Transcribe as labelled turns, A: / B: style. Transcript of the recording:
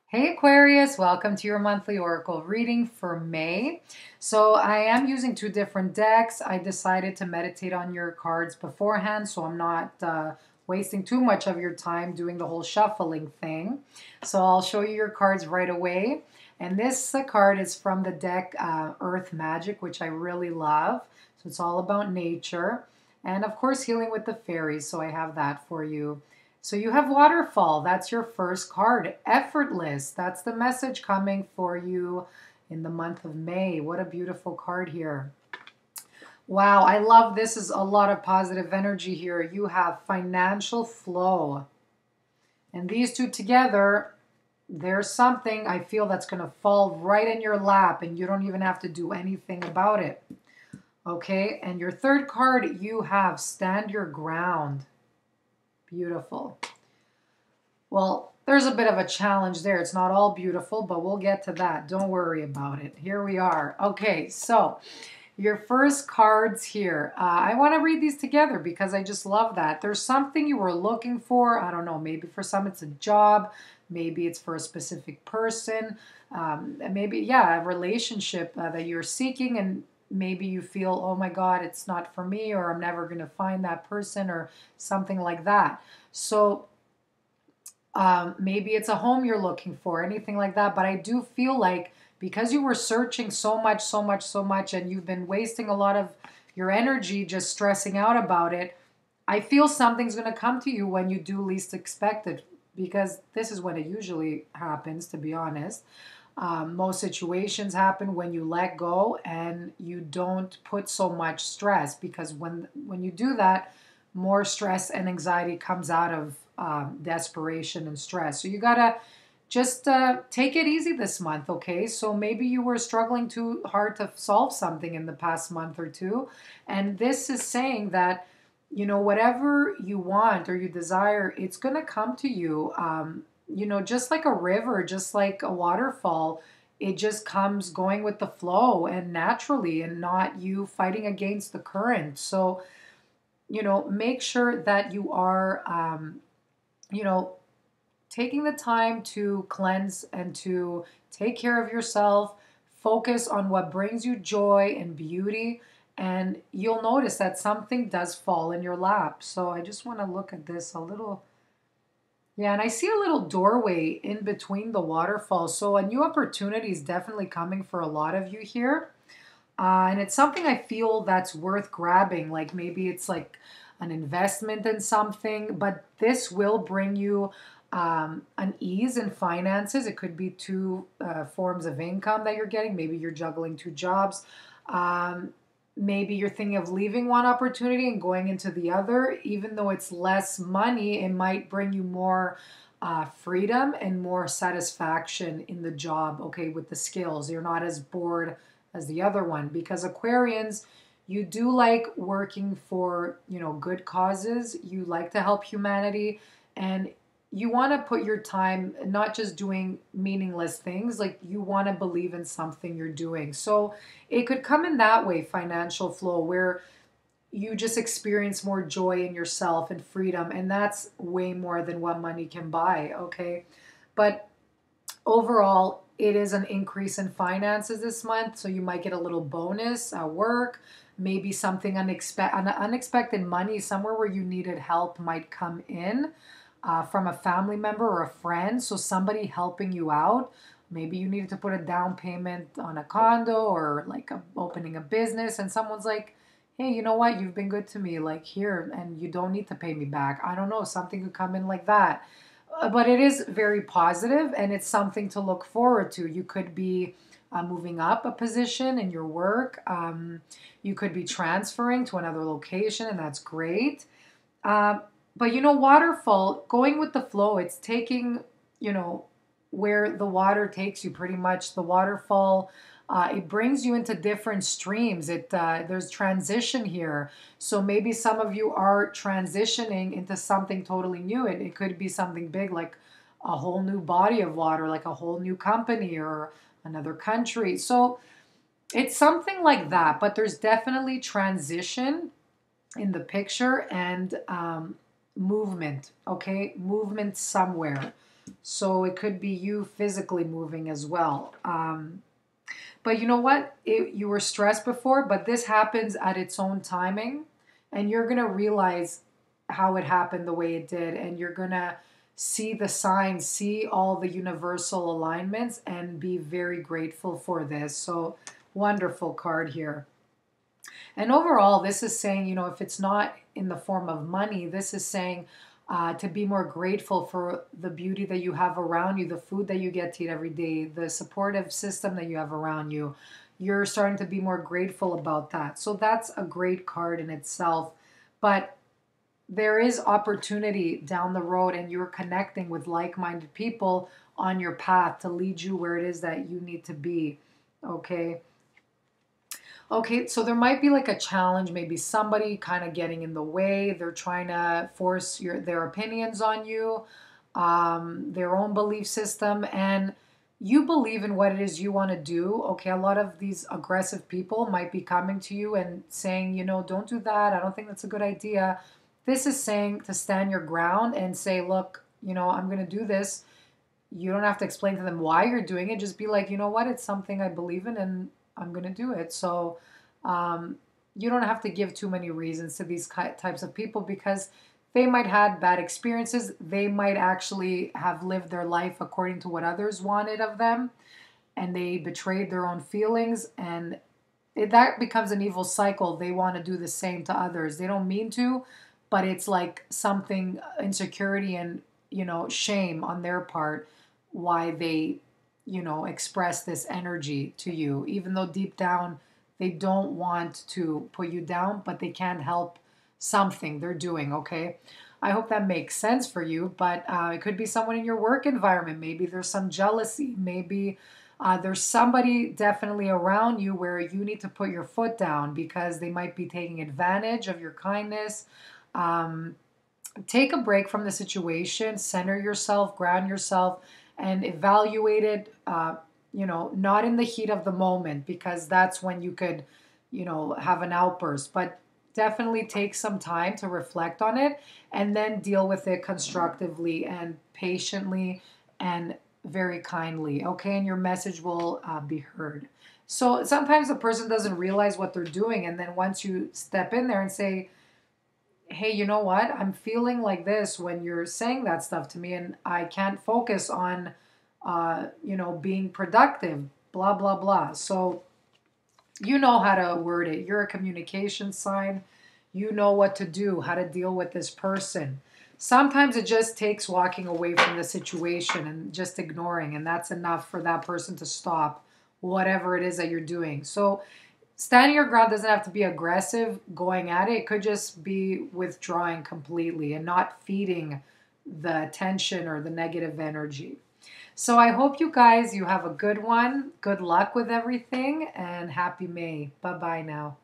A: Hey Aquarius, welcome to your monthly oracle reading for May. So I am using two different decks. I decided to meditate on your cards beforehand, so I'm not wasting too much of your time doing the whole shuffling thing. So I'll show you your cards right away. And this card is from the deck Earth Magic, which I really love. So it's all about nature. And of course, healing with the fairies. So I have that for you. So you have Waterfall. That's your first card. Effortless. That's the message coming for you in the month of May. What a beautiful card here. Wow, I love this. Is a lot of positive energy here. You have financial flow. And these two together, there's something I feel that's going to fall right in your lap and you don't even have to do anything about it. Okay, and your third card, you have Stand Your Ground. Beautiful. Well, there's a bit of a challenge there. It's not all beautiful, but we'll get to that. Don't worry about it. Here we are. Okay, so your first cards here. I want to read these together because I just love that. There's something you were looking for. I don't know, maybe for some it's a job. Maybe it's for a specific person. Maybe, yeah, a relationship that you're seeking, and maybe you feel, oh my God, it's not for me, or I'm never going to find that person, or something like that. So maybe it's a home you're looking for, anything like that. But I do feel like because you were searching so much, and you've been wasting a lot of your energy just stressing out about it, I feel something's going to come to you when you do least expect it, because this is when it usually happens, to be honest. Most situations happen when you let go and you don't put so much stress, because when you do that, more stress and anxiety comes out of desperation and stress. So you gotta just take it easy this month, okay? So maybe you were struggling too hard to solve something in the past month or two, and this is saying that, you know, whatever you want or you desire, it's gonna come to you. You know, just like a river, just like a waterfall, it just comes going with the flow and naturally, and not you fighting against the current. So, you know, make sure that you are, you know, taking the time to cleanse and to take care of yourself. Focus on what brings you joy and beauty, and you'll notice that something does fall in your lap. So I just want to look at this a little. Yeah, and I see a little doorway in between the waterfalls. So a new opportunity is definitely coming for a lot of you here. And it's something I feel that's worth grabbing. Like maybe it's like an investment in something, but this will bring you an ease in finances. It could be two forms of income that you're getting. Maybe you're juggling two jobs. Um, Maybe you're thinking of leaving one opportunity and going into the other. Even though it's less money, it might bring you more freedom and more satisfaction in the job, okay, with the skills. You're not as bored as the other one, because Aquarians, you do like working for, you know, good causes. You like to help humanity, and you want to put your time not just doing meaningless things. Like, you want to believe in something you're doing. So it could come in that way, financial flow, where you just experience more joy in yourself and freedom, and that's way more than what money can buy, okay? But overall, it is an increase in finances this month, so you might get a little bonus at work. Maybe something unexpected money somewhere where you needed help might come in from a family member or a friend. So somebody helping you out. Maybe you needed to put a down payment on a condo, or like opening a business, and someone's like, hey, you know what? You've been good to me, like, here, and you don't need to pay me back. I don't know. Something could come in like that. But it is very positive, and it's something to look forward to. You could be moving up a position in your work. You could be transferring to another location, and that's great. Uh, but, you know, waterfall, going with the flow, it's taking, you know, where the water takes you, pretty much. The waterfall, it brings you into different streams. There's transition here. So maybe some of you are transitioning into something totally new. It could be something big, like a whole new body of water, like a whole new company or another country. So it's something like that, but there's definitely transition in the picture, and movement, okay? Movement somewhere. So it could be you physically moving as well. But you know what? You were stressed before, but this happens at its own timing. And you're going to realize how it happened the way it did. And you're going to see the signs, see all the universal alignments, and be very grateful for this. So, wonderful card here. And overall, this is saying, if it's not in the form of money, this is saying to be more grateful for the beauty that you have around you, the food that you get to eat every day, the supportive system that you have around you. You're starting to be more grateful about that. So that's a great card in itself. But there is opportunity down the road, and you're connecting with like-minded people on your path to lead you where it is that you need to be. Okay. Okay, so there might be like a challenge, maybe somebody kind of getting in the way. They're trying to force their opinions on you, their own belief system, and you believe in what it is you want to do. Okay, a lot of these aggressive people might be coming to you and saying, don't do that. I don't think that's a good idea. This is saying to stand your ground and say, look, I'm going to do this. You don't have to explain to them why you're doing it. Just be like, you know what? It's something I believe in, and I'm going to do it. So you don't have to give too many reasons to these types of people, because they might have bad experiences. They might actually have lived their life according to what others wanted of them, and they betrayed their own feelings, and that becomes an evil cycle. They want to do the same to others. They don't mean to, but it's like something, insecurity and, shame on their part, why they express this energy to you, even though deep down they don't want to put you down, but they can't help something they're doing. Okay, I hope that makes sense for you. But it could be someone in your work environment. Maybe there's some jealousy. Maybe there's somebody definitely around you where you need to put your foot down, because they might be taking advantage of your kindness. Take a break from the situation, center yourself, ground yourself, and evaluate it, not in the heat of the moment, because that's when you could, have an outburst, but definitely take some time to reflect on it and then deal with it constructively and patiently and very kindly. Okay. And your message will be heard. So sometimes the person doesn't realize what they're doing. And then once you step in there and say, hey, you know what? I'm feeling like this when you're saying that stuff to me, and I can't focus on, being productive, blah, blah, blah. So you know how to word it. You're a communication sign. You know what to do, how to deal with this person. Sometimes it just takes walking away from the situation and just ignoring, and that's enough for that person to stop whatever it is that you're doing. So standing your ground doesn't have to be aggressive, going at it. It could just be withdrawing completely and not feeding the tension or the negative energy. So I hope you guys, you have a good one. Good luck with everything, and happy May. Bye-bye now.